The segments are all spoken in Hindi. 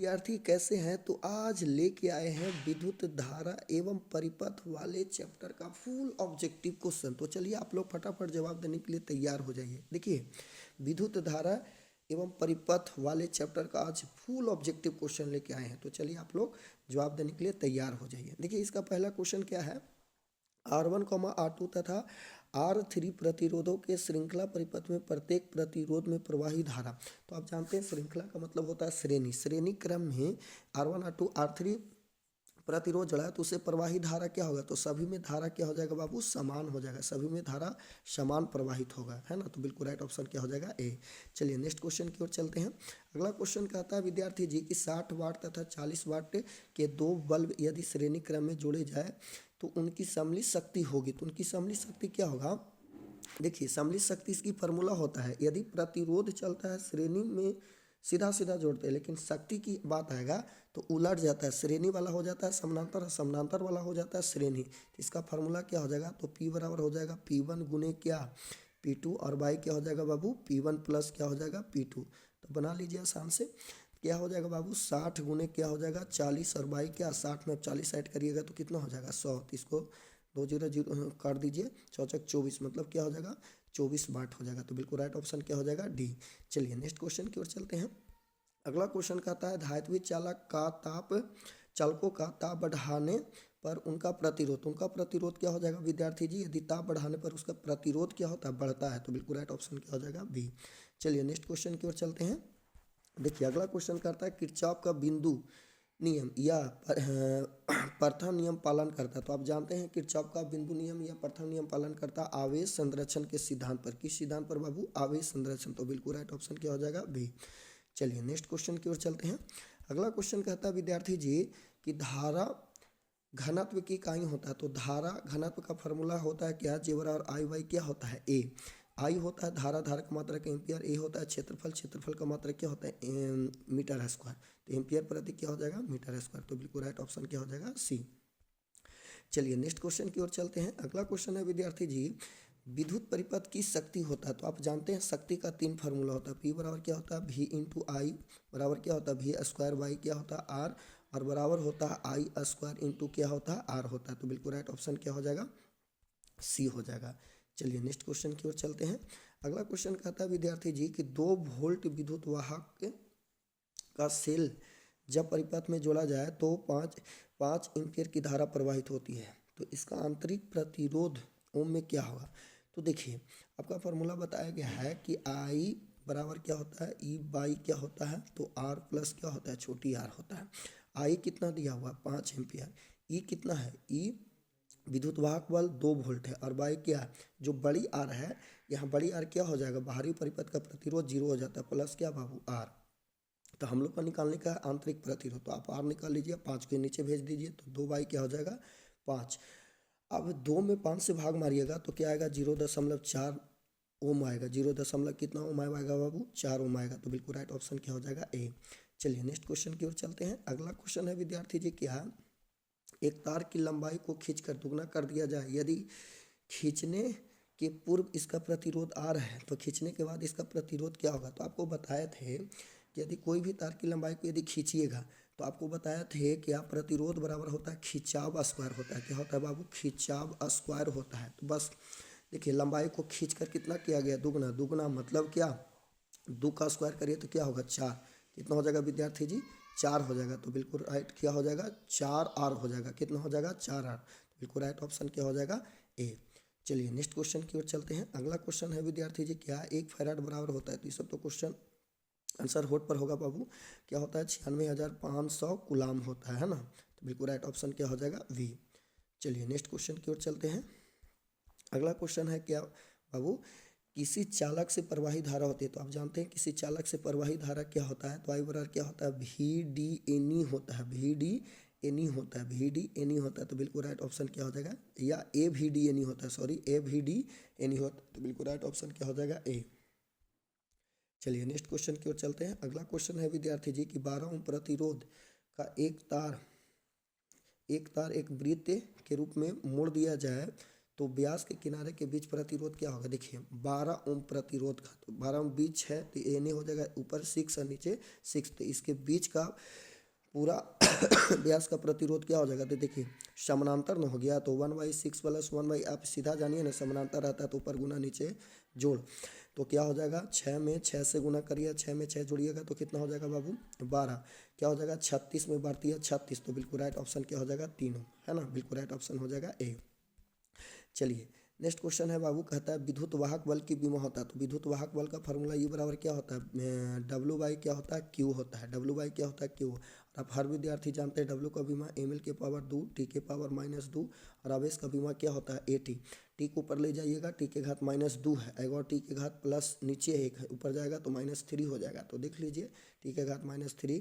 विद्यार्थी कैसे हैं? तो आज लेके आए हैं विद्युत धारा एवं परिपथ वाले चैप्टर का फुल ऑब्जेक्टिव क्वेश्चन। तो चलिए आप लोग फटाफट जवाब देने के लिए तैयार हो जाइए। देखिए, विद्युत धारा एवं परिपथ वाले चैप्टर का आज फुल ऑब्जेक्टिव क्वेश्चन लेके आए हैं। तो चलिए आप लोग जवाब देने के लिए तैयार हो जाइए। देखिए, इसका पहला क्वेश्चन क्या है। R1, R2 तथा R3 प्रतिरोधों के श्रृंखला परिपथ में प्रत्येक प्रतिरोध में प्रवाही धारा। तो आप जानते हैं श्रृंखला का मतलब होता है श्रेणी। श्रेणी क्रम में R1, R2, R3 प्रतिरोध जोड़ा है तो उससे प्रवाही धारा क्या होगा? तो सभी में धारा क्या हो जाएगा बाबू? समान हो जाएगा। सभी में धारा समान प्रवाहित होगा, है ना। तो बिल्कुल राइट ऑप्शन क्या हो जाएगा? ए। चलिए नेक्स्ट क्वेश्चन की ओर चलते हैं। अगला क्वेश्चन कहता है विद्यार्थी जी कि 60 वाट तथा 40 वाट के दो बल्ब यदि श्रेणी क्रम में जोड़े जाए तो उनकी सम्मिलित शक्ति होगी। तो उनकी सम्मिलित शक्ति क्या होगा? देखिए, सम्मिलित शक्ति इसकी फार्मूला होता है, यदि प्रतिरोध चलता है श्रेणी में सीधा सीधा जोड़ते हैं, लेकिन शक्ति की बात आएगा तो उलट जाता है। श्रेणी वाला हो जाता है समानांतर, समानांतर वाला हो जाता है श्रेणी। तो इसका फार्मूला क्या हो जाएगा? तो P बराबर हो जाएगा P1 गुने क्या? P2 और बाई क्या हो जाएगा बाबू? P1 प्लस क्या हो जाएगा? P2। तो बना लीजिए आसान से। क्या हो जाएगा बाबू? 60 गुने क्या हो जाएगा? 40 और बाई क्या? 60 में अब 40 ऐड करिएगा तो कितना हो जाएगा? 100। तो इसको 2 0 0 काट दीजिए, 4 24, मतलब क्या हो जाएगा? 24 वाट हो जाएगा। तो बिल्कुल राइट ऑप्शन क्या हो जाएगा? डी। चलिए नेक्स्ट क्वेश्चन की ओर चलते हैं। अगला क्वेश्चन कहता है धात्विक चालकों का ताप बढ़ाने पर उनका प्रतिरोध क्या हो जाएगा विद्यार्थी जी? यदि ताप बढ़ाने पर उसका प्रतिरोध क्या होता है? बढ़ता है। तो बिल्कुल राइट ऑप्शन क्या हो जाएगा? बी। चलिए नेक्स्ट क्वेश्चन की ओर चलते हैं। देखिए, अगला क्वेश्चन करता है किरचॉफ का बिंदु नियम या प्रथम नियम पालन करता है। तो आप जानते हैं किरचॉफ का बिंदु नियम या प्रथम नियम पालन करता आवेश संरक्षण के सिद्धांत पर। किस सिद्धांत पर बाबू? आवेश संरक्षण। तो बिल्कुल राइट ऑप्शन क्या हो जाएगा? बी। चलिए नेक्स्ट क्वेश्चन की ओर चलते हैं। अगला क्वेश्चन कहता है विद्यार्थी जी कि धारा घनत्व की इकाई होता है। तो धारा घनत्व का फॉर्मूला होता है क्या? J बराबर आई वाई क्या होता है? ए। आई होता है धारा, धारा का मात्रक एम्पियर। ए होता है क्षेत्रफल, क्षेत्रफल का मात्रक क्या होता है? Metre square. तो एम्पियर प्रति क्या हो जाएगा? Metre square. तो बिल्कुल राइट ऑप्शन क्या हो जाएगा? सी। चलिए नेक्स्ट क्वेश्चन की ओर चलते हैं। अगला क्वेश्चन है विद्यार्थी जी विद्युत परिपथ की शक्ति होता है। तो आप जानते हैं शक्ति का 3 फार्मूला होता है। P बराबर क्या होता है? V इंटू आई बराबर क्या होता है? V square. बाई क्या होता है? R और बराबर होता है आई स्क्वायर इंटू क्या होता है? R होता है। तो बिल्कुल राइट ऑप्शन क्या हो जाएगा? सी हो जाएगा। चलिए नेक्स्ट क्वेश्चन की ओर चलते हैं। अगला क्वेश्चन कहता है विद्यार्थी जी कि 2 वोल्ट विद्युत वाहक का सेल जब परिपथ में जोड़ा जाए तो 5 एम्पियर की धारा प्रवाहित होती है। तो इसका आंतरिक प्रतिरोध ओम में क्या होगा? तो देखिए, आपका फॉर्मूला बताया गया है कि आई बराबर क्या होता है? ई बाई क्या होता है? तो आर प्लस क्या होता है? छोटी आर होता है। आई कितना दिया हुआ? 5 एम्पियर। ई कितना है? ई विद्युत वाहक बल 2 वोल्ट है और बाई क्या है? जो बड़ी आर है, यहाँ बड़ी आर क्या हो जाएगा? बाहरी परिपथ का प्रतिरोध 0 हो जाता है, प्लस क्या बाबू? आर। तो हम लोग का निकालने का आंतरिक प्रतिरोध, तो आप आर निकाल लीजिए, 5 के नीचे भेज दीजिए तो 2 बाई क्या हो जाएगा? 5। अब 2 में 5 से भाग मारिएगा तो क्या आएगा? 0.4 ओम आएगा। 0 कितना ओम आएगा बाबू? 4 ओम आएगा। तो बिल्कुल राइट ऑप्शन क्या हो जाएगा? ए। चलिए नेक्स्ट क्वेश्चन की ओर चलते हैं। अगला क्वेश्चन है विद्यार्थी जी क्या एक तार की लंबाई को खींचकर दुगना कर दिया जाए, यदि खींचने के पूर्व इसका प्रतिरोध आर है तो खींचने के बाद इसका प्रतिरोध क्या होगा? तो आपको बताए थे कि यदि कोई भी तार की लंबाई को यदि खींचिएगा तो आपको बताया थे कि आप प्रतिरोध बराबर होता है खिंचाव स्क्वायर होता है। क्या होता है बाबू? खिंचाव स्क्वायर होता है। तो बस देखिए, लंबाई को खींचकर कितना किया गया? दुगना। दुगना मतलब क्या? 2 का स्क्वायर करिए तो क्या होगा? 4। कितना हो जाएगा विद्यार्थी जी? 4 हो जाएगा। तो बिल्कुल राइट क्या हो जाएगा? 4 आर हो जाएगा। कितना हो जाएगा? 4 आर। तो बिल्कुल राइट ऑप्शन क्या हो जाएगा? ए। चलिए नेक्स्ट क्वेश्चन की ओर चलते हैं। अगला क्वेश्चन है विद्यार्थी जी क्या 1 फैराड बराबर होता है? तो ये सब तो क्वेश्चन आंसर होट पर होगा बाबू। क्या होता है? 96,500 कूलाम होता है ना। तो बिल्कुल राइट ऑप्शन क्या हो जाएगा? वी। चलिए नेक्स्ट क्वेश्चन की ओर चलते हैं। अगला क्वेश्चन है क्या बाबू किसी चालक से प्रवाही धारा होती है। तो आप जानते हैं किसी चालक से प्रवाही धारा क्या होता है? तो आई बराबर क्या होता है? भी डी एनी होता है। भी डी एनी होता है। भी डी एनी होता है। तो बिल्कुल राइट ऑप्शन क्या हो जाएगा? या ए भी डी एनी होता है, सॉरी, ए भी डी एनी होता है। तो बिल्कुल राइट ऑप्शन क्या हो जाएगा? ए। चलिए नेक्स्ट क्वेश्चन की ओर चलते हैं। अगला क्वेश्चन है विद्यार्थी जी कि 12 ओम प्रतिरोध का एक तार एक वृत्त के रूप में मोड़ दिया जाए तो व्यास के किनारे के बीच प्रतिरोध क्या होगा? देखिए, 12 ओम प्रतिरोध का, तो 12 ओम बीच है तो एन हो जाएगा ऊपर 6 और नीचे 6। तो इसके बीच का पूरा व्यास का प्रतिरोध क्या हो जाएगा, तो देखिए समानांतर न हो गया तो 1/6 प्लस 1 आप सीधा जानिए ना, समानांतर रहता है तो ऊपर गुना नीचे जोड़, तो क्या हो जाएगा 6 में 6 से गुना करिए, 6 में 6 जोड़िएगा तो कितना हो जाएगा बाबू 12, क्या हो जाएगा 36 में बढ़ती है 36, तो बिल्कुल राइट ऑप्शन क्या हो जाएगा 3 है ना, बिल्कुल राइट ऑप्शन हो जाएगा ए। चलिए नेक्स्ट क्वेश्चन है बाबू, कहता है विद्युत वाहक बल की विमा होता है, तो विद्युत वाहक बल का फॉर्मूला यू बराबर क्या होता है, डब्ल्यू बाई क्या होता है क्यू होता है, डब्ल्यू बाई क्या होता है क्यू। और आप हर विद्यार्थी जानते हैं डब्ल्यू का विमा एम एल के पावर 2 टी के पावर -2, और आवेश का विमा क्या होता है ए टी, टी को ऊपर ले जाइएगा टी के घात -2 है, एक और टी के घात प्लस नीचे एक है, ऊपर जाएगा तो -3 हो जाएगा, तो देख लीजिए टी के घात -3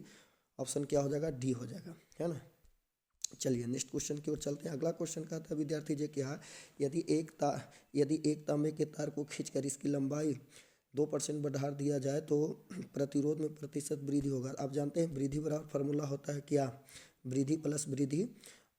ऑप्शन क्या हो जाएगा डी हो जाएगा, है ना। चलिए नेक्स्ट क्वेश्चन की ओर चलते हैं। अगला क्वेश्चन कहता है विद्यार्थी जी क्या, यदि एक तांबे के तार को खींचकर इसकी लंबाई 2% बढ़ा दिया जाए तो प्रतिरोध में प्रतिशत वृद्धि होगा। आप जानते हैं वृद्धि बराबर फार्मूला होता है क्या, वृद्धि प्लस वृद्धि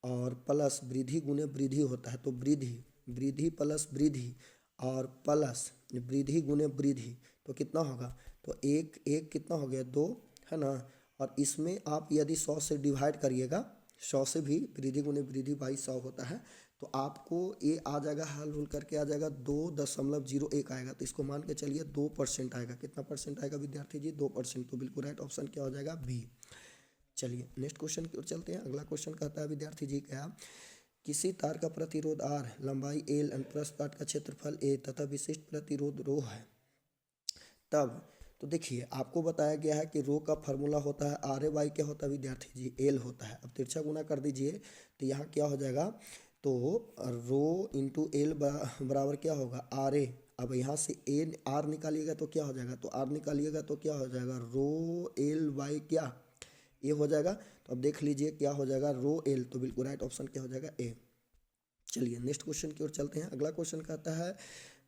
और प्लस वृद्धि गुणे वृद्धि होता है, तो वृद्धि वृद्धि प्लस वृद्धि और प्लस वृद्धि गुणे वृद्धि, तो कितना होगा, तो एक एक कितना हो गया 2 है ना, और इसमें आप यदि 100 से डिवाइड करिएगा, 100 से भी वृद्धि गुणे वृद्धि बाई 100 होता है, तो आपको ये आ जाएगा हल हुल करके आ जाएगा 2.01 आएगा, तो इसको मान के चलिए 2% आएगा, कितना परसेंट आएगा विद्यार्थी जी 2%, तो बिल्कुल राइट ऑप्शन क्या हो जाएगा बी। चलिए नेक्स्ट क्वेश्चन की ओर चलते हैं। अगला क्वेश्चन कहता है विद्यार्थी जी क्या, किसी तार का प्रतिरोध आर, लंबाई एल, अनुप्रस्थ काट का क्षेत्रफल ए तथा विशिष्ट प्रतिरोध रो है, तब तो देखिए आपको बताया गया है कि रो का फार्मूला होता है आर ए बाई क्या होता है विद्यार्थी जी एल होता है। अब तिरछा गुना कर दीजिए तो यहाँ क्या हो जाएगा, तो रो इंटू एल बराबर क्या होगा आर ए। अब यहाँ से ए आर निकालिएगा तो क्या हो जाएगा, तो आर निकालिएगा तो क्या हो जाएगा रो एल बाई क्या ए हो जाएगा। तो अब देख लीजिए क्या हो जाएगा रो एल, तो बिल्कुल राइट ऑप्शन क्या हो जाएगा ए। चलिए नेक्स्ट क्वेश्चन की ओर चलते हैं। अगला क्वेश्चन कहता है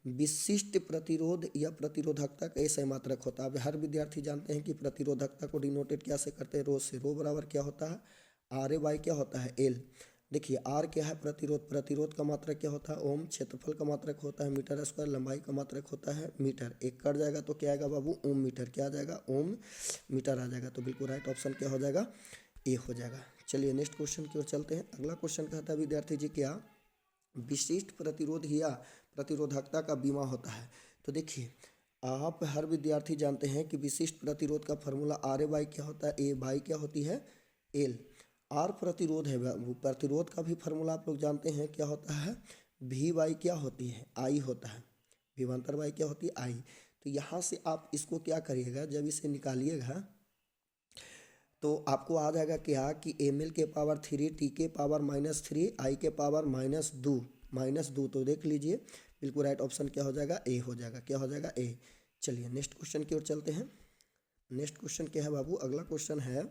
विशिष्ट प्रतिरोध या प्रतिरोधकता का सही मात्रक होता है। अब हर विद्यार्थी जानते हैं कि प्रतिरोधकता को डिनोटेट क्या से करते हैं, रो से। रो बराबर क्या होता है आर ए बाई क्या होता है एल। देखिए आर क्या है प्रतिरोध, प्रतिरोध का मात्रक क्या होता है ओम, क्षेत्रफल का मात्रक होता है मीटर स्क्वायर, लंबाई का मात्रक होता है मीटर, एक कट जाएगा तो क्या आएगा बाबू ओम मीटर, क्या आ जाएगा ओम मीटर आ जाएगा, तो बिल्कुल राइट ऑप्शन क्या हो जाएगा ए हो जाएगा। चलिए नेक्स्ट क्वेश्चन की ओर चलते हैं। अगला क्वेश्चन कहता है विद्यार्थी जी क्या, विशिष्ट प्रतिरोध या प्रतिरोधकता का बीमा होता है। तो देखिए आप हर विद्यार्थी जानते हैं कि विशिष्ट प्रतिरोध का फॉर्मूला आर ए बाई क्या होता है ए बाई क्या होती है एल। आर प्रतिरोध है, वो प्रतिरोध का भी फार्मूला आप लोग जानते हैं क्या होता है वी बाई क्या होती है आई होता है, विभवांतर बाई क्या होती है आई। तो यहाँ से आप इसको क्या करिएगा, जब इसे निकालिएगा तो आपको आ जाएगा क्या कि एम एल के पावर 3 टी के पावर -3 आई के पावर -2, तो देख लीजिए बिल्कुल राइट ऑप्शन क्या हो जाएगा ए हो जाएगा, क्या हो जाएगा ए। चलिए नेक्स्ट क्वेश्चन की ओर चलते हैं। नेक्स्ट क्वेश्चन क्या है बाबू, अगला क्वेश्चन है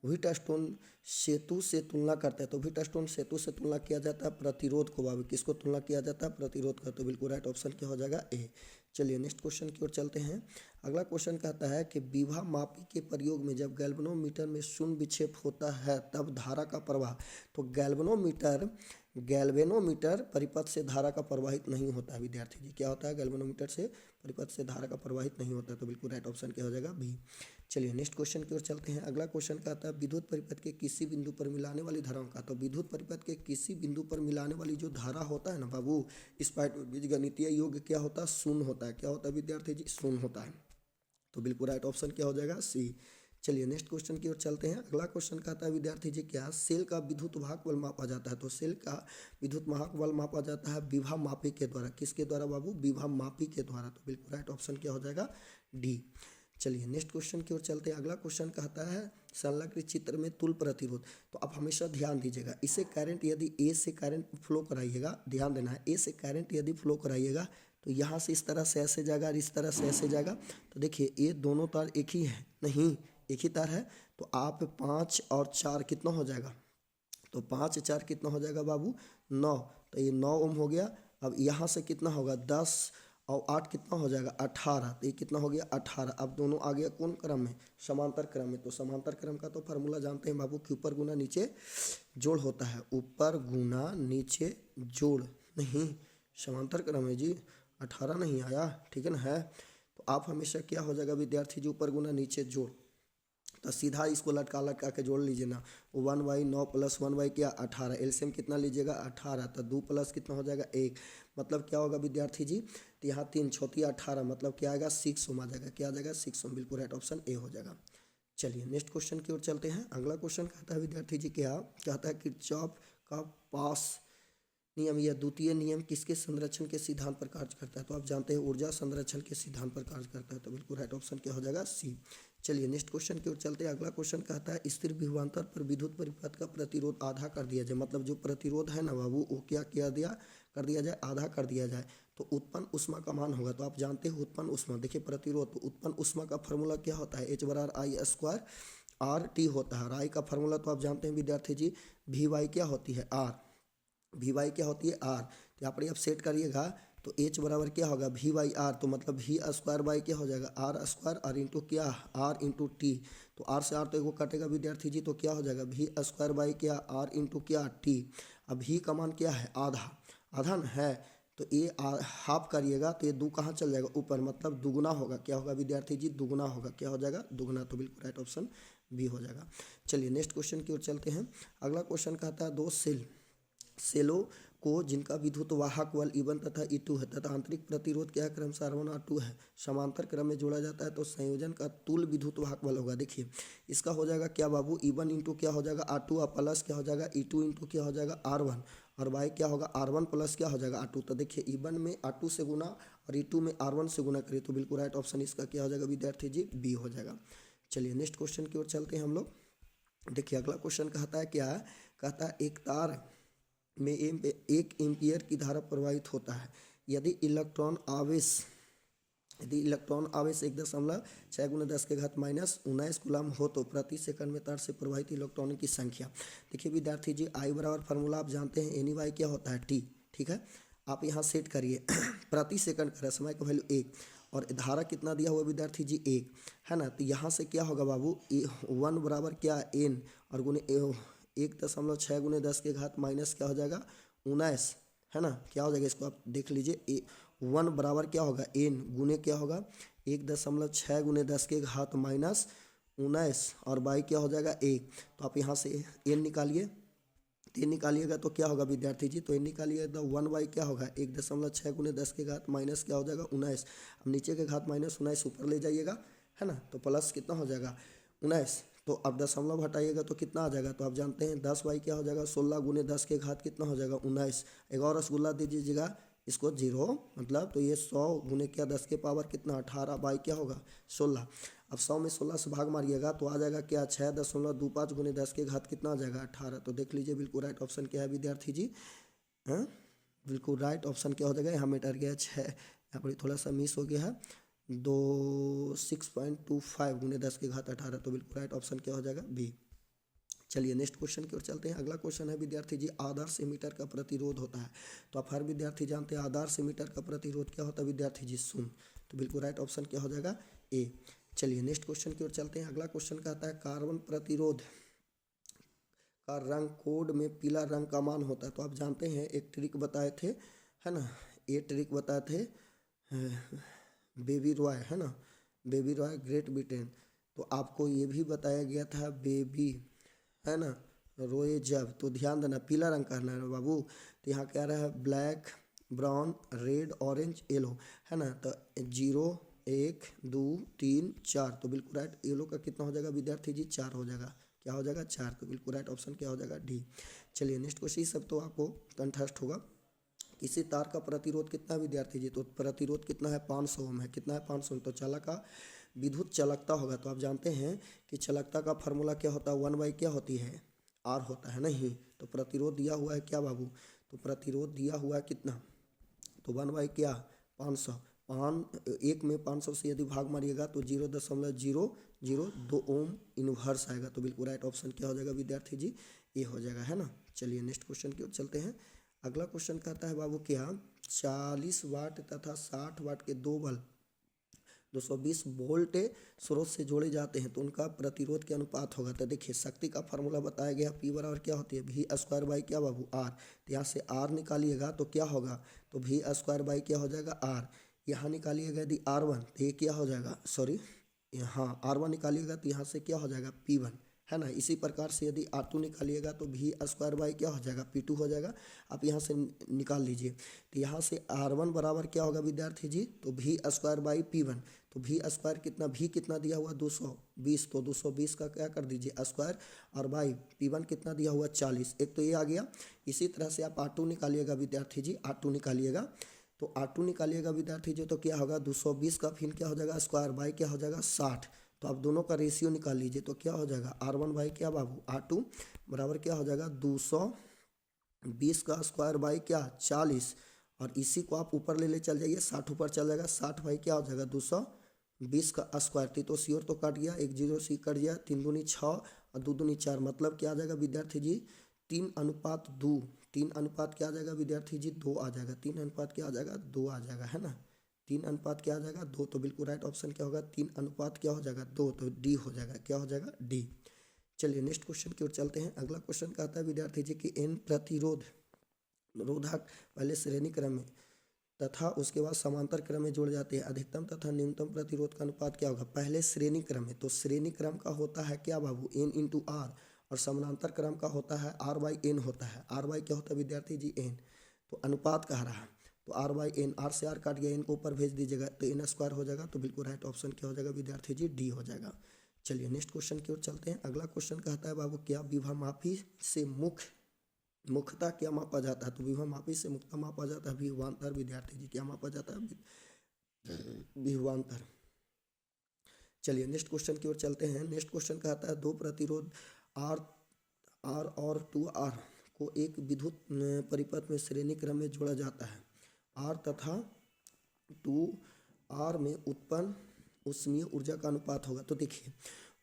व्हीटस्टोन सेतु से तुलना करते हैं। तो व्हीटस्टोन सेतु से तुलना किया जाता है प्रतिरोध को, बाबू किसको तुलना किया जाता है प्रतिरोध का, तो बिल्कुल राइट ऑप्शन क्या हो जाएगा ए। चलिए नेक्स्ट क्वेश्चन की ओर चलते हैं। अगला क्वेश्चन कहता है कि विभव मापी के प्रयोग में जब गैल्वेनोमीटर में शून्य विक्षेप होता है तब धारा का प्रवाह, तो गैल्वेनोमीटर परिपथ से धारा का प्रवाहित नहीं होता है विद्यार्थी जी, क्या होता है गैल्वेनोमीटर से परिपथ से धारा का प्रवाहित नहीं होता है, तो बिल्कुल राइट ऑप्शन क्या हो जाएगा बी। चलिए नेक्स्ट क्वेश्चन की ओर चलते हैं। अगला क्वेश्चन कहता है विद्युत परिपथ के किसी बिंदु पर मिलाने वाली धाराओं का, तो विद्युत परिपथ के किसी बिंदु पर मिलाने वाली जो धारा होता है ना बाबू, इस पाठ बीजगणितीय योग क्या होता है शून्य होता है, क्या होता है विद्यार्थी जी शून्य होता है, तो बिल्कुल राइट ऑप्शन क्या हो जाएगा सी। चलिए नेक्स्ट क्वेश्चन की ओर चलते हैं। अगला क्वेश्चन कहता है विद्यार्थी जी क्या, सेल का विद्युत वाहक बल मापा जाता है। तो सेल का विद्युत वाहक बल मापा जाता है विभव मापी के द्वारा, किसके द्वारा बाबू विभव मापी के द्वारा, तो बिल्कुल राइट ऑप्शन क्या हो जाएगा डी। चलिए नेक्स्ट क्वेश्चन की ओर चलते हैं। अगला क्वेश्चन कहता है संलग्न चित्र में तुल प्रतिरोध। तो आप हमेशा ध्यान दीजिएगा, इसे करंट यदि ए से करंट फ्लो कराइएगा, ध्यान देना है ए से करंट यदि फ्लो कराइएगा तो यहाँ से इस तरह से ऐसे जाएगा और इस तरह से ऐसे जाएगा। तो देखिए ये दोनों तार एक ही है, नहीं एक ही तार है, तो आप 5 और 4 कितना हो जाएगा, तो 5 4 कितना हो जाएगा बाबू 9, तो ये 9 ओम हो गया। अब यहाँ से कितना होगा 10 और 8 कितना हो जाएगा 18, तो ये कितना हो गया 18। अब दोनों आ गया कौन क्रम में, समांतर क्रम में। तो समांतर क्रम का तो फार्मूला जानते हैं बाबू कि ऊपर गुना नीचे जोड़ होता है, ऊपर गुना नीचे जोड़, नहीं समांतर क्रम है जी 18 नहीं आया, ठीक है ना है। तो आप हमेशा क्या हो जाएगा विद्यार्थी जी ऊपर गुना नीचे जोड़, तो सीधा इसको लटका लटका के जोड़ लीजिए ना। 1/9 + 1/, क्या 18, एलसीएम कितना लीजिएगा 18, तो 2 प्लस कितना हो जाएगा 1, मतलब क्या होगा विद्यार्थी जी, तो यहाँ 3 चौथी 18, मतलब क्या आएगा 6 ओम आ जाएगा, क्या आ जाएगा 6 ओम, बिल्कुल राइट ऑप्शन ए हो जाएगा। चलिए नेक्स्ट क्वेश्चन की ओर चलते हैं। अगला क्वेश्चन कहता है विद्यार्थी जी, क्या कहता है किरचॉफ का पास नियम या द्वितीय नियम किसके संरक्षण के सिद्धांत पर कार्य करता है, तो आप जानते हैं ऊर्जा संरक्षण के सिद्धांत पर कार्य करता है, तो बिल्कुल राइट ऑप्शन क्या हो जाएगा सी। चलिए नेक्स्ट क्वेश्चन की ओर चलते हैं। अगला क्वेश्चन कहता है स्थिर विभवांतर पर विद्युत परिपथ का प्रतिरोध आधा कर दिया जाए, मतलब जो प्रतिरोध है ना बाबू वो क्या किया दिया कर दिया जाए, आधा कर दिया जाए, तो उत्पन्न ऊष्मा का मान होगा। तो आप जानते हो उत्पन्न ऊष्मा, देखिए प्रतिरोध, तो उत्पन्न ऊष्मा का फॉर्मूला क्या होता है, H/I² RT होता है। और आई का फॉर्मूला तो आप जानते हैं विद्यार्थी जी, VY क्या होती है R, VY क्या होती है R, तो यहाँ पर आप सेट करिएगा तो H बराबर क्या होगा VY/R, तो मतलब V² क्या हो जाएगा R² और इंटू क्या R इंटू T, तो R से R तो एगो कटेगा विद्यार्थी जी, तो क्या हो जाएगा V² क्या R इंटू क्या T। अब V का मान क्या है आधा, आधा न है, तो ये हाफ करिएगा तो ये 2 कहाँ चल जाएगा ऊपर, मतलब दुगुना होगा, क्या होगा विद्यार्थी जी दुगुना होगा, क्या हो जाएगा दुगुना, तो बिल्कुल राइट ऑप्शन बी हो जाएगा। चलिए नेक्स्ट क्वेश्चन की ओर चलते हैं। अगला क्वेश्चन कहता है दो सेलों को जिनका विद्युत वाहक बल E1 तथा E2 है तथा आंतरिक प्रतिरोध क्या है क्रमशः R1 और R2 है, समांतर क्रम में जोड़ा जाता है तो संयोजन का तुल्य विद्युत वाहक बल होगा। देखिए इसका हो जाएगा क्या बाबू E1 इंटू क्या हो जाएगा R2 और प्लस क्या हो जाएगा E2 इंटू क्या हो जाएगा R1, और वाई क्या होगा R1 प्लस क्या हो जाएगा R2। तो देखिए E1 में R2 से गुना और E2 में R1 से गुना करिए, तो बिल्कुल राइट ऑप्शन इसका क्या हो जाएगा विद्यार्थी जी बी हो जाएगा। चलिए नेक्स्ट क्वेश्चन की ओर चलते हैं हम लोग। देखिए अगला क्वेश्चन कहता है क्या, कहता है एक तार में 1 एम्पियर की धारा प्रवाहित होता है, यदि इलेक्ट्रॉन आवेश 1.6 × 10⁻⁹ कूलम हो तो प्रति सेकंड में तार से प्रवाहित इलेक्ट्रॉनों की संख्या। देखिए विद्यार्थी जी आई बराबर फार्मूला आप जानते हैं एनी वाई क्या होता है टी, ठीक है, आप यहाँ सेट करिए प्रति सेकंड का समय का वैल्यू 1 और धारा कितना दिया हुआ विद्यार्थी जी 1 है ना, तो यहाँ से क्या होगा बाबू 1 बराबर क्या एन और गुने 1.6 × 10⁻⁻ क्या हो जाएगा 19 है ना, क्या हो जाएगा इसको आप देख लीजिए 1 बराबर क्या होगा एन गुने क्या होगा 1.6 × 10⁻⁻19 और बाई क्या हो जाएगा 1, तो आप यहाँ से एन निकालिए, तो एन निकालिएगा तो क्या होगा विद्यार्थी जी, तो एन निकालिएगा तो 1/, क्या होगा 1.6 × 10⁻⁻ क्या हो जाएगा 19, अब नीचे के घात -19 ऊपर ले जाइएगा है ना, तो प्लस कितना हो जाएगा 19, तो अब दशमलव हटाइएगा तो कितना आ जाएगा, तो आप जानते हैं 10/, क्या हो जाएगा 16 × 10 के घात कितना हो जाएगा 19, एक और रसगुल्ला दे दीजिएगा इसको 0, मतलब तो ये 100 गुने क्या 10 के पावर कितना 18/, क्या होगा 16, अब 100 में 16 से भाग मारिएगा तो आ जाएगा क्या 6.25 × 10 के घात कितना आ जाएगा 18, तो देख लीजिए बिल्कुल राइट ऑप्शन क्या है विद्यार्थी जी, हाँ बिल्कुल राइट ऑप्शन क्या हो जाएगा, यहाँ मीटर गया 6, यहाँ पर थोड़ा सा मिस हो गया है 6.25 × 10 के घात 18, तो बिल्कुल राइट ऑप्शन क्या हो जाएगा बी। चलिए नेक्स्ट क्वेश्चन की ओर चलते हैं। अगला क्वेश्चन है विद्यार्थी जी आदर्श एमीटर का प्रतिरोध होता है, तो आप हर विद्यार्थी जानते हैं आदर्श एमीटर का प्रतिरोध क्या होता है विद्यार्थी जी 0, तो बिल्कुल राइट ऑप्शन क्या हो जाएगा ए। चलिए नेक्स्ट क्वेश्चन की ओर चलते हैं। अगला क्वेश्चन कहता है कार्बन प्रतिरोध का रंग कोड में पीला रंग का मान होता है, तो आप जानते हैं एक ट्रिक बताए थे है ना, ये ट्रिक बताए थे बेबी रॉय है ना, बेबी रॉय ग्रेट ब्रिटेन, तो आपको ये भी बताया गया था बेबी है ना रोए जब, तो ध्यान देना पीला रंग करना है बाबू, तो यहाँ क्या रहा है black brown red orange yellow है ना, तो 0 1 2 3 4, तो बिल्कुल राइट येलो का कितना हो जाएगा विद्यार्थी जी 4 हो जाएगा, क्या हो जाएगा 4, तो बिल्कुल राइट ऑप्शन क्या हो जाएगा डी। चलिए नेक्स्ट क्वेश्चन सब तो आपको कंठस्थ होगा। किसी तार का प्रतिरोध कितना है विद्यार्थी जी, तो प्रतिरोध कितना है 500 ओम है, कितना है 500 ओम, तो चालक का विद्युत चालकता होगा, तो आप जानते हैं कि चालकता का फार्मूला क्या होता है 1/, क्या होती है आर होता है नहीं, तो प्रतिरोध दिया हुआ है क्या बाबू, तो प्रतिरोध दिया हुआ है कितना, तो 1/, क्या 500, 1 में 500 से यदि भाग मारिएगा तो 0.002 ओम इनवर्स आएगा, तो बिल्कुल राइट ऑप्शन क्या हो जाएगा विद्यार्थी जी ए हो जाएगा है ना। चलिए नेक्स्ट क्वेश्चन की ओर चलते हैं। अगला क्वेश्चन कहता है बाबू क्या 40 वाट तथा 60 वाट के दो बल्ब 220 वोल्ट स्रोत से जोड़े जाते हैं तो उनका प्रतिरोध के अनुपात होगा, तो देखिए शक्ति का फार्मूला बताया गया P बराबर क्या होती है V² क्या बाबू R, तो यहाँ से R निकालिएगा तो क्या होगा, तो V² क्या हो जाएगा R, यहाँ निकालिएगा यदि R1 तो ये क्या हो जाएगा सॉरी हाँ R1 निकालिएगा तो यहाँ से क्या हो जाएगा P1, है ना। इसी प्रकार से यदि R2 निकालिएगा तो V स्क्वायर बाई क्या हो जाएगा P2 हो जाएगा। आप यहाँ से निकाल लीजिए, तो यहाँ से R1 बराबर क्या होगा विद्यार्थी जी, तो V स्क्वायर बाई P1। तो V स्क्वायर कितना, V कितना दिया हुआ 220, तो 220 का क्या कर दीजिए स्क्वायर, और बाई P1 कितना दिया हुआ 40। एक तो ये आ गया। इसी तरह से आप R2 निकालिएगा विद्यार्थी जी, R2 निकालिएगा तो R2 निकालिएगा विद्यार्थी जी, तो क्या होगा 220 का फिर क्या हो जाएगा स्क्वायर बाई क्या हो जाएगा 60। तो आप दोनों का रेशियो निकाल लीजिए, तो क्या हो जाएगा R1 बाई क्या बाबू R2 बराबर क्या हो जाएगा 220 का स्क्वायर बाई क्या 40। और इसी को आप ऊपर ले चल जाइए, 60 ऊपर चल जाएगा, 60 बाई क्या हो जाएगा 220 का स्क्वायर। तो सी और तो कट गया, 1 0 सी कट गया, 3 दूनी 6 और 2 दूनी 4, मतलब क्या आ जाएगा विद्यार्थी जी 3:2। 3 अनुपात क्या आ जाएगा विद्यार्थी जी 2 आ जाएगा। 3 अनुपात क्या आ जाएगा 2 आ जाएगा, है ना। 3 अनुपात क्या आ जाएगा 2, तो बिल्कुल राइट ऑप्शन क्या होगा 3 अनुपात क्या हो जाएगा 2, तो डी हो जाएगा, क्या हो जाएगा डी। चलिए नेक्स्ट क्वेश्चन की ओर चलते हैं। अगला क्वेश्चन कहता है विद्यार्थी जी कि एन रोधक पहले श्रेणी क्रम में तथा उसके बाद समांतर क्रम में जोड़ जाते हैं। अधिकतम तथा न्यूनतम प्रतिरोध का अनुपात क्या होगा, पहले श्रेणी क्रम में, तो श्रेणी क्रम का होता है क्या बाबू N इंटू आर, और समानांतर क्रम का होता है R बाई एन होता है। R बाई क्या होता है विद्यार्थी जी N, तो अनुपात कह रहा है, तो R बाई एन, R से R काट गया, N को ऊपर भेज दीजिएगा तो N स्क्वायर हो जाएगा। तो बिल्कुल राइट ऑप्शन क्या हो जाएगा विद्यार्थी जी डी हो जाएगा। चलिए नेक्स्ट क्वेश्चन की ओर चलते हैं। अगला क्वेश्चन कहता है बाबू क्या विभव मापी से मुख्यतः क्या मापा जाता है, तो विभव मापी से मुख्यतः मापा जाता है विभवांतर। विद्यार्थी जी क्या मापा जाता है विभवांतर। चलिए नेक्स्ट क्वेश्चन की ओर चलते हैं। नेक्स्ट क्वेश्चन कहता है दो प्रतिरोध आर और 2R को एक विद्युत परिपथ में श्रेणी क्रम में जोड़ा जाता है। R तथा 2R में उत्पन्न ऊष्मीय ऊर्जा का अनुपात होगा। तो देखिए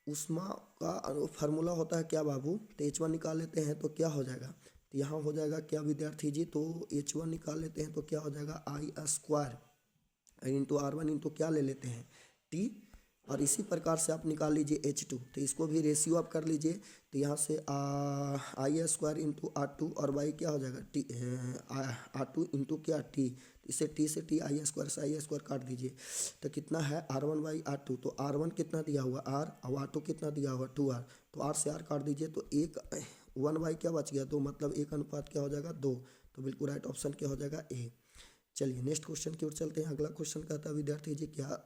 ऊष्मा का फार्मूला होता है क्या बाबू, तो H1 निकाल लेते हैं तो क्या हो जाएगा, तो यहाँ हो जाएगा क्या विद्यार्थी जी, तो H1 निकाल लेते हैं तो क्या हो जाएगा I square into R1 into क्या ले लेते हैं T, और इसी प्रकार से आप निकाल लीजिए H2, तो इसको भी रेशियो आप कर लीजिए। तो यहाँ से I स्क्वायर इंटू R2 और बाई क्या हो जाएगा T R2 इंटू क्या T, इसे T से T I स्क्वायर से I स्क्वायर काट दीजिए तो कितना है R1 बाई R2। तो R1 कितना दिया हुआ R और R2 कितना दिया हुआ 2R, तो R से R काट दीजिए तो 1 बाई क्या बच गया 2, मतलब 1 अनुपात क्या हो जाएगा 2। तो बिल्कुल राइट ऑप्शन क्या हो जाएगा ए। चलिए नेक्स्ट क्वेश्चन की ओर चलते हैं। अगला क्वेश्चन कहता है विद्यार्थी जी क्या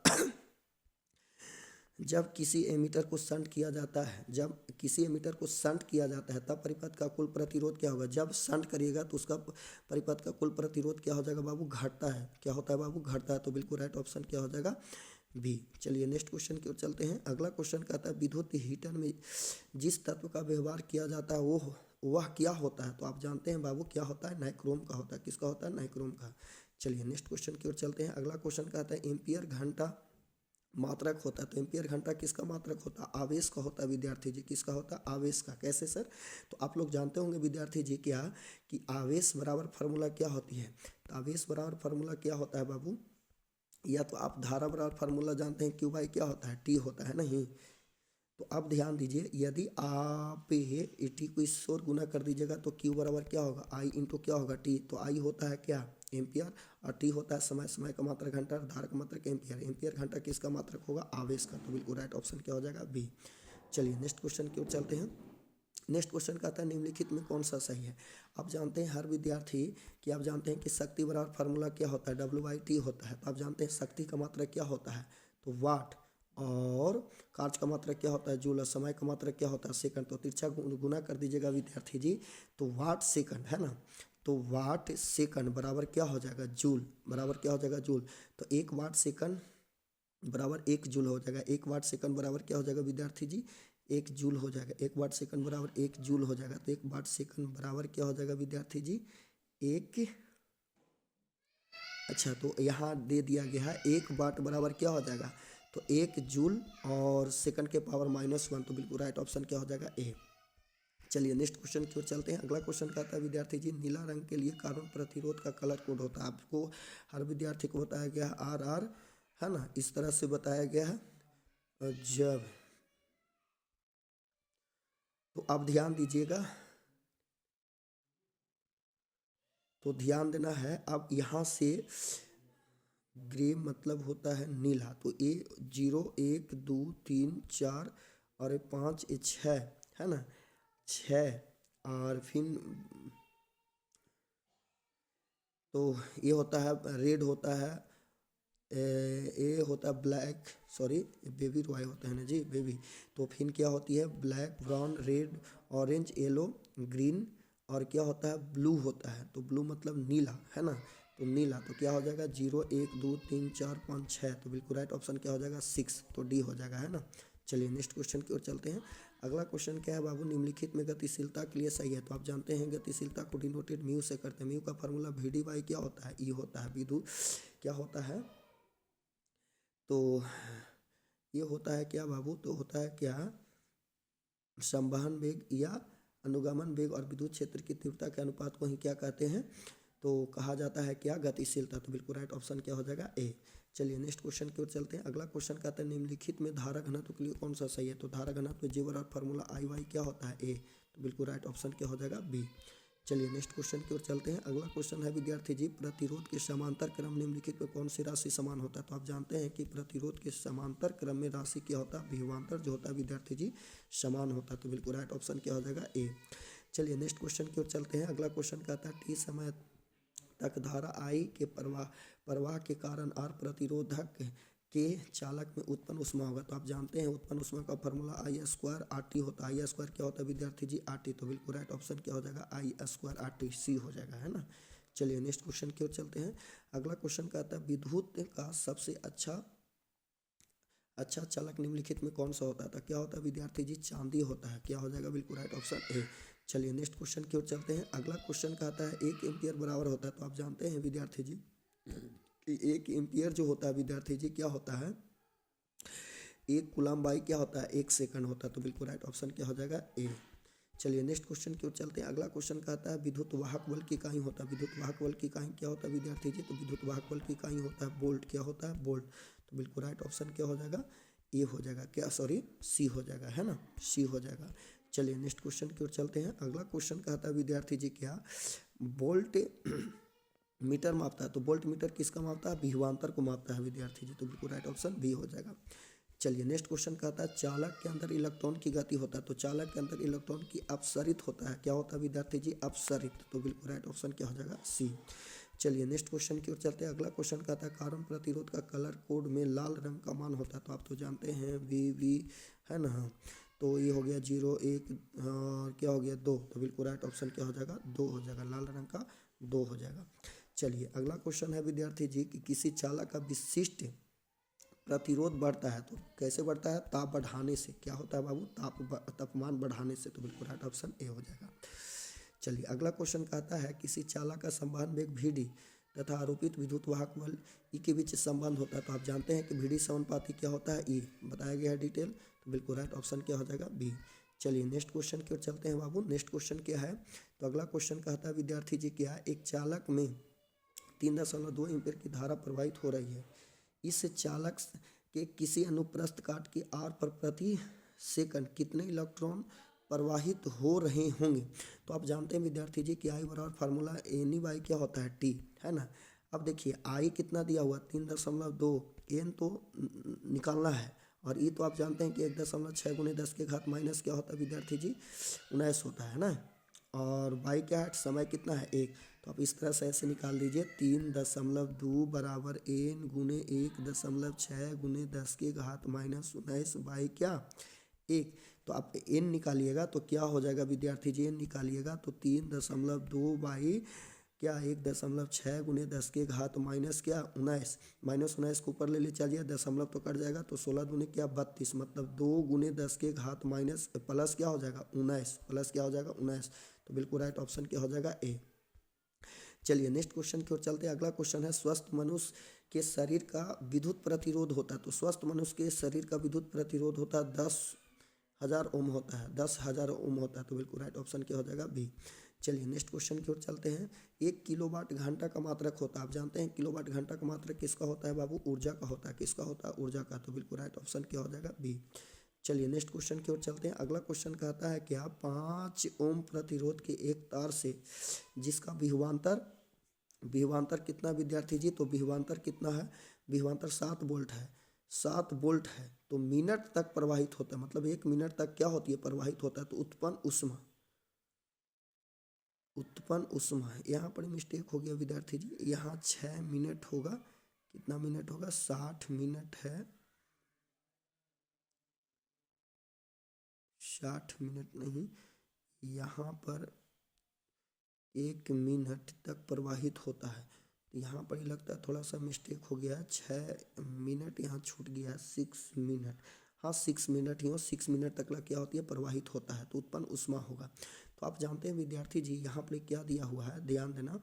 जब किसी एमीटर को शंट किया जाता है, जब किसी एमीटर को शंट किया जाता है तब परिपथ का कुल प्रतिरोध क्या होगा। जब शंट करिएगा तो उसका परिपथ का कुल प्रतिरोध क्या हो जाएगा बाबू घटता है, क्या होता है बाबू घटता है। तो बिल्कुल राइट ऑप्शन क्या हो जाएगा बी। चलिए नेक्स्ट क्वेश्चन की ओर चलते हैं। अगला क्वेश्चन कहता है विद्युत हीटर में जिस तत्व का व्यवहार किया जाता है वह क्या होता है। तो आप जानते हैं बाबू क्या होता है, नाइक्रोम का होता है। किसका होता है, नाइक्रोम का। चलिए नेक्स्ट क्वेश्चन की ओर चलते हैं। अगला क्वेश्चन कहता है एम्पियर घंटा मात्रक होता है। तो एम्पियर घंटा किसका मात्रक होता है, आवेश का होता है विद्यार्थी जी। किसका होता है, आवेश का। कैसे सर, तो आप लोग जानते होंगे विद्यार्थी जी क्या कि आवेश बराबर फार्मूला क्या होती है। तो आवेश बराबर फार्मूला क्या होता है बाबू, या तो आप धारा बराबर फार्मूला जानते हैं क्यू बाई क्या होता है टी होता है नहीं। तो आप ध्यान दीजिए यदि आप टी को इस ओर गुना कर दीजिएगा तो क्यू बराबर क्या होगा आई इंटू क्या होगा टी। तो आई होता है क्या एम्पियर और टी होता है समय, समय का मात्रक घंटा, धारा का मात्रक एम्पियर। एम्पियर घंटा किसका मात्रक होगा, आवेश का। तो बिल्कुल राइट ऑप्शन क्या हो जाएगा बी। चलिए नेक्स्ट क्वेश्चन की ओर चलते हैं। नेक्स्ट क्वेश्चन कहता है निम्नलिखित में कौन सा सही है। आप जानते हैं हर विद्यार्थी कि आप जानते हैं कि शक्ति बराबर फार्मूला क्या होता है W/T होता है। तो आप जानते हैं शक्ति का मात्रक क्या होता है, तो वाट, और कार्य का मात्रक क्या होता है जूल, और समय का मात्रक क्या होता है सेकंड। तो तिरछा गुना कर दीजिएगा विद्यार्थी जी, तो वाट सेकंड है ना। तो वाट सेकंड बराबर क्या हो जाएगा जूल, बराबर क्या हो जाएगा जूल। तो 1 वाट सेकंड बराबर 1 जूल हो जाएगा। 1 वाट सेकंड बराबर क्या हो जाएगा विद्यार्थी जी 1 जूल हो जाएगा। 1 वाट सेकंड बराबर 1 जूल हो जाएगा। तो 1 वाट सेकंड बराबर क्या हो जाएगा विद्यार्थी जी 1, अच्छा तो यहाँ दे दिया गया है 1 वाट बराबर क्या हो जाएगा, तो 1 जूल और सेकंड के पावर -1। तो बिल्कुल राइट ऑप्शन क्या हो जाएगा ए। चलिए नेक्स्ट क्वेश्चन की ओर चलते हैं। अगला क्वेश्चन कहता है विद्यार्थी जी नीला रंग के लिए कार्बन प्रतिरोध का कलर कोड होता है। आपको हर विद्यार्थी को बताया गया है RR, है ना, इस तरह से बताया गया है। जब तो आप ध्यान दीजिएगा, तो ध्यान देना है। अब यहाँ से ग्रे मतलब होता है नीला। तो ए 0 1 2 3 4 और 5 ये 6 है ना, 6। और फिर तो ये होता है रेड होता है, ए होता है ब्लैक, सॉरी बेबी रॉय होता है ना जी, बेबी। तो फिर क्या होती है black, brown, red, orange, yellow, green और क्या होता है ब्लू होता है। तो ब्लू मतलब नीला है ना, तो नीला। तो क्या हो जाएगा 0 1 2 3 4 5 6। तो बिल्कुल राइट ऑप्शन क्या हो जाएगा 6, तो डी हो जाएगा है ना। चलिए नेक्स्ट क्वेश्चन की ओर चलते हैं। अगला क्वेश्चन क्या है बाबू, निम्नलिखित में गतिशीलता के लिए सही है। तो आप जानते हैं गतिशीलता को डिनोटेड म्यू से करते हैं। म्यू का फार्मूला वी डी बाई क्या होता है, ई होता है। विधु क्या होता है, तो ये होता है क्या बाबू, तो होता है क्या संवहन वेग या अनुगमन वेग और विद्युत क्षेत्र की तीव्रता के अनुपात को ही क्या कहते हैं, तो कहा जाता है क्या गतिशीलता। तो बिल्कुल राइट ऑप्शन क्या हो जाएगा ए। चलिए नेक्स्ट क्वेश्चन की ओर चलते हैं। अगला क्वेश्चन कहता है निम्नलिखित में धारा घनत्व के लिए कौन सा सही है। तो धारा घनत्व जीवर और फार्मूला आई वाई क्या होता है ए। तो बिल्कुल राइट ऑप्शन क्या हो जाएगा बी। चलिए नेक्स्ट क्वेश्चन की ओर चलते हैं। अगला क्वेश्चन है विद्यार्थी जी, प्रतिरोध के समांतर क्रम निम्नलिखित में कौन सी राशि समान होता है। तो आप जानते हैं कि प्रतिरोध के समांतर क्रम में राशि क्या होता है, विभवांतर जो होता है विद्यार्थी जी समान होता है। तो बिल्कुल राइट ऑप्शन क्या हो जाएगा ए। चलिए नेक्स्ट क्वेश्चन की ओर चलते हैं। अगला क्वेश्चन कहता है टी समय तक धारा आई के प्रवाह के कारण आर प्रतिरोधक के चालक में उत्पन्न ऊष्मा होगा। तो आप जानते हैं उत्पन्न ऊष्मा का formula I square R T होता है। आई स्क्वायर क्या होता है विद्यार्थी जी आर टी। तो बिल्कुल राइट ऑप्शन क्या हो जाएगा आई स्क्वायर आर टी, सी हो जाएगा है ना। चलिए नेक्स्ट क्वेश्चन की ओर चलते हैं। अगला क्वेश्चन कहता है विद्युत का सबसे अच्छा चालक निम्नलिखित में कौन सा होता है। तो क्या होता है विद्यार्थी जी चांदी होता है। क्या हो जाएगा बिल्कुल राइट ऑप्शन ए। चलिए नेक्स्ट क्वेश्चन की ओर चलते हैं। अगला क्वेश्चन कहता है 1 एम्पियर बराबर होता है। तो आप जानते हैं विद्यार्थी जी कि 1 एम्पियर जो होता है विद्यार्थी जी क्या होता है, 1 कूलम बाई क्या होता है 1 सेकंड होता है। तो बिल्कुल राइट ऑप्शन क्या हो जाएगा ए। चलिए नेक्स्ट क्वेश्चन की ओर चलते हैं। अगला क्वेश्चन कहता है विद्युत वाहक बल की इकाई होता है। विद्युत वाहक बल की इकाई क्या होता है विद्यार्थी जी। तो विद्युत वाहक बल की इकाई होता है वोल्ट। क्या होता है वोल्ट। तो बिल्कुल राइट ऑप्शन क्या हो जाएगा ए हो जाएगा, क्या सॉरी सी हो जाएगा है ना, सी हो जाएगा। चलिए नेक्स्ट क्वेश्चन की ओर चलते हैं। अगला क्वेश्चन कहता है विद्यार्थी जी क्या वोल्ट मीटर मापता है। तो वोल्ट मीटर किसका मापता है, विभवांतर को मापता है विद्यार्थी जी। तो बिल्कुल राइट ऑप्शन बी हो जाएगा। चलिए नेक्स्ट क्वेश्चन कहता है चालक के अंदर इलेक्ट्रॉन की गति होता है। तो चालक के अंदर इलेक्ट्रॉन की अपसरित होता है। क्या होता है विद्यार्थी जी अपसरित। तो बिल्कुल राइट ऑप्शन क्या हो जाएगा सी। चलिए नेक्स्ट क्वेश्चन की ओर चलते हैं। अगला क्वेश्चन कहता है कार्बन प्रतिरोध का कलर कोड में लाल रंग का मान होता है। तो आप तो जानते हैं वी है ना। तो ये हो गया 0 1 क्या हो गया 2। तो बिल्कुल राइट ऑप्शन क्या हो जाएगा 2 हो जाएगा, लाल रंग का 2 हो जाएगा। चलिए अगला क्वेश्चन है विद्यार्थी जी कि किसी चालक का विशिष्ट प्रतिरोध बढ़ता है। तो कैसे बढ़ता है, ताप बढ़ाने से। क्या होता है बाबू तापमान बढ़ाने से। तो बिल्कुल राइट ऑप्शन ए हो जाएगा। चलिए अगला क्वेश्चन कहता है किसी चालक का संवहन वेग वी तथा आरोपित विद्युत वाहक बल ई के बीच संबंध होता है। तो आप जानते हैं कि वी समानुपाती क्या होता है ई, बताया गया है डिटेल। तो बिल्कुल राइट ऑप्शन क्या हो जाएगा बी। चलिए नेक्स्ट क्वेश्चन की ओर चलते हैं बाबू। नेक्स्ट क्वेश्चन क्या है, तो अगला क्वेश्चन कहता है विद्यार्थी जी क्या एक चालक में 3.2 एम्पीयर की धारा प्रवाहित हो रही है। इस चालक के किसी अनुप्रस्थ काट के आर पर प्रति सेकंड कितने इलेक्ट्रॉन प्रवाहित हो रहे होंगे। तो आप जानते हैं विद्यार्थी जी कि आई बराबर फार्मूला एन ई बाई क्या होता है टी है ना। अब देखिए आई कितना दिया हुआ 3.2, एन तो निकालना है और ई तो आप जानते हैं कि 1.6 गुने 10 के घात माइनस क्या होता है विद्यार्थी जी 19 होता है ना। और बाई क्या है समय कितना है 1। तो आप इस तरह से ऐसे निकाल दीजिए 3.2 बराबर एन गुने 1.6 गुने 10 के घात माइनस 19 बाई क्या 1। तो आप एन निकालिएगा तो क्या हो जाएगा विद्यार्थी जी, एन निकालिएगा तो 3.2 बाई क्या 1.6 गुने 10 के घात माइनस क्या 19, माइनस 19 को ऊपर ले ले चलिए दशमलव तो कट जाएगा तो 16 दूनी क्या 32, मतलब 2 गुने 10 के घात माइनस प्लस क्या हो जाएगा 19, प्लस क्या हो जाएगा 19। तो बिल्कुल राइट ऑप्शन क्या हो जाएगा ए। चलिए नेक्स्ट क्वेश्चन की ओर चलते हैं। अगला क्वेश्चन है स्वस्थ मनुष्य के शरीर का विद्युत प्रतिरोध होता है। तो स्वस्थ मनुष्य के शरीर का विद्युत प्रतिरोध होता है 10,000 ओम होता है, 10,000 ओम होता है। तो बिल्कुल राइट ऑप्शन क्या हो जाएगा बी। चलिए नेक्स्ट क्वेश्चन की ओर चलते हैं। 1 किलोवाट घंटा का मात्रक होता है। आप जानते हैं किलोवाट घंटा का मात्रक किसका होता है बाबू, ऊर्जा का होता है। किसका होता है ऊर्जा का। तो बिल्कुल राइट ऑप्शन क्या हो जाएगा बी। चलिए नेक्स्ट क्वेश्चन की ओर चलते हैं। अगला क्वेश्चन कहता है क्या 5 ओम प्रतिरोध के एक तार से जिसका विभवांतर विभवांतर कितना विद्यार्थी जी? तो विभवांतर कितना है? विभवांतर 7 वोल्ट है। 7 वोल्ट है तो मिनट तक प्रवाहित होता है, मतलब 1 मिनट तक क्या होती है? प्रवाहित होता है। तो उत्पन्न उष्मा है। यहाँ पर मिस्टेक हो गया विद्यार्थी जी, यहाँ 6 मिनट होगा। कितना मिनट होगा? 60 मिनट है। 60 मिनट नहीं, यहाँ पर 1 मिनट तक प्रवाहित होता है। तो यहाँ पर ही लगता है थोड़ा सा मिस्टेक हो गया है, 6 मिनट यहाँ छूट गया है, 6 मिनट। हाँ 6 मिनट ही हो, 6 मिनट तक क्या होती है? प्रवाहित होता है। तो उत्पन्न उष्मा होगा। तो आप जानते हैं विद्यार्थी जी यहाँ पर क्या दिया हुआ है, ध्यान देना।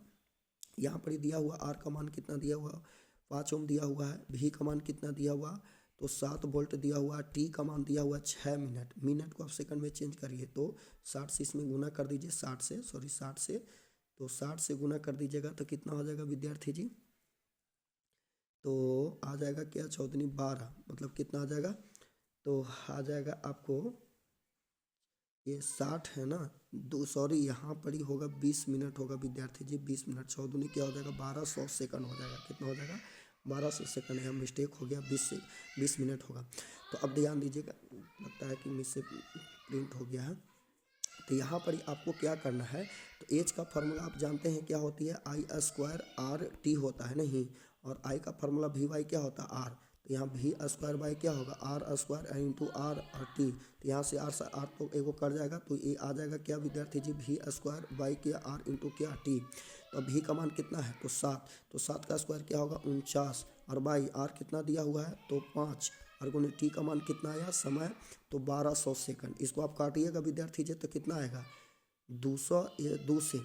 यहाँ पर ही दिया हुआ आर का मान कितना दिया हुआ? 5 ओम दिया हुआ है। भी का मान कितना दिया हुआ? तो 7 वोल्ट दिया हुआ। टी का मान दिया हुआ 6 मिनट। मिनट को आप सेकंड में चेंज करिए तो 60 से इसमें गुना कर दीजिए, 60 से तो 60 से गुना कर दीजिएगा तो कितना हो जाएगा विद्यार्थी जी? तो आ जाएगा क्या? 14 12, मतलब कितना आ जाएगा? तो आ जाएगा आपको ये 60 है ना, सॉरी यहाँ पर ही होगा 20 मिनट होगा विद्यार्थी जी। 20 मिनट 14 क्या हो जाएगा? 1200 सेकंड हो जाएगा। कितना हो जाएगा? 1200 सेकंड। यहाँ मिस्टेक हो गया, 20 मिनट होगा। तो अब ध्यान दीजिएगा, लगता है कि मिस से प्रिंट हो गया है। तो यहाँ पर ही आपको क्या करना है? तो एच का फार्मूला आप जानते हैं क्या होती है? आई स्क्वायर आर टी होता है नहीं, और आई का फार्मूला वी वाई क्या होता है? आर। तो यहाँ भी स्क्वायर बाई क्या होगा? आर स्क्वायर इंटू आर और टी। तो यहाँ से आर तो एगो कर जाएगा, तो ये आ जाएगा क्या विद्यार्थी जी? भी स्क्वायर बाई क्या? आर इंटू क्या? टी। तो भी का मान कितना है? तो 7। तो 7 का स्क्वायर क्या होगा? 49। और बाई आर कितना दिया हुआ है? तो 5। और गुने टी का मान कितना आया? समय तो 1200 सेकंड। इसको आप काटिएगा विद्यार्थी जी तो कितना आएगा? 200, 2 से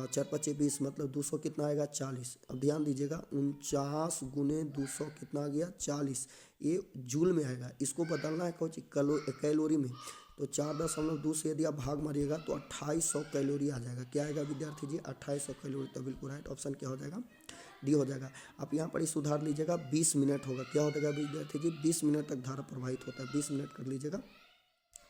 4 5 20, मतलब 200 कितना आएगा? 40। अब ध्यान दीजिएगा, 49 गुने 200 कितना आ गया? 40। ये जूल में आएगा, इसको बदलना है कुछ कैलोरी में। तो 4.2 से यदि आप भाग मारिएगा तो 2800 कैलोरी आ जाएगा। क्या आएगा विद्यार्थी जी? 2800 कैलोरी। तो बिल्कुल राइट ऑप्शन क्या हो जाएगा? डी हो जाएगा। आप यहाँ पर ही सुधार लीजिएगा, 20 मिनट होगा। क्या हो जाएगा विद्यार्थी जी? 20 मिनट तक धारा प्रवाहित होता है। 20 मिनट कर लीजिएगा।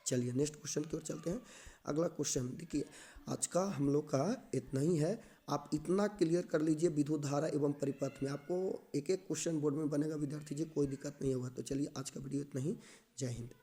चलिए नेक्स्ट क्वेश्चन की ओर चलते हैं। अगला क्वेश्चन देखिए, आज का हम लोग का इतना ही है। आप इतना क्लियर कर लीजिए विद्युत धारा एवं परिपथ में, आपको एक एक क्वेश्चन बोर्ड में बनेगा विद्यार्थी जी, कोई दिक्कत नहीं होगा। तो चलिए आज का वीडियो इतना ही। जय हिंद।